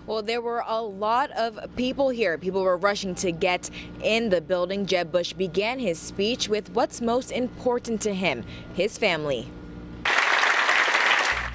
Well, there were a lot of people here. People were rushing to get in the building. Jeb Bush began his speech with what's most important to him, his family.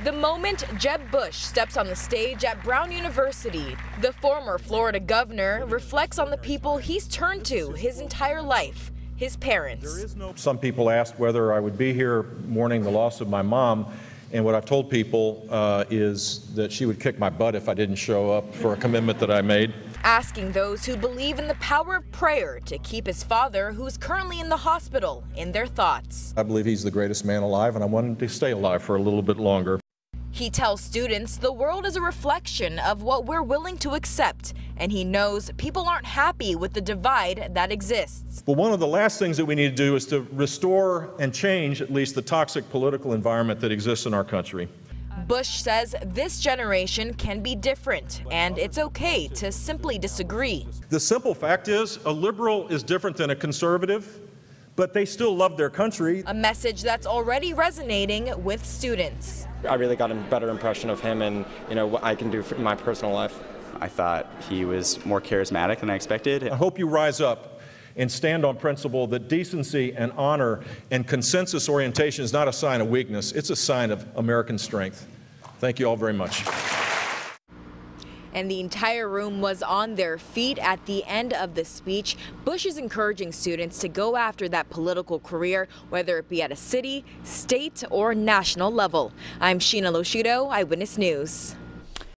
The moment Jeb Bush steps on the stage at Brown University, the former Florida governor reflects on the people he's turned to his entire life, his parents. Some people asked whether I would be here mourning the loss of my mom. And what I've told people is that she would kick my butt if I didn't show up for a commitment that I made. Asking those who believe in the power of prayer to keep his father, who's currently in the hospital, in their thoughts. I believe he's the greatest man alive, and I want him to stay alive for a little bit longer. He tells students the world is a reflection of what we're willing to accept, and he knows people aren't happy with the divide that exists. But one of the last things that we need to do is to restore and change at least the toxic political environment that exists in our country. Bush says this generation can be different, and it's okay to simply disagree. The simple fact is, a liberal is different than a conservative, but they still love their country. A message that's already resonating with students. I really got a better impression of him and, what I can do in my personal life. I thought he was more charismatic than I expected. I hope you rise up and stand on principle that decency and honor and consensus orientation is not a sign of weakness, it's a sign of American strength. Thank you all very much. And the entire room was on their feet at the end of the speech. Bush is encouraging students to go after that political career, whether it be at a city, state, or national level. I'm Sheena Loshido, Eyewitness News.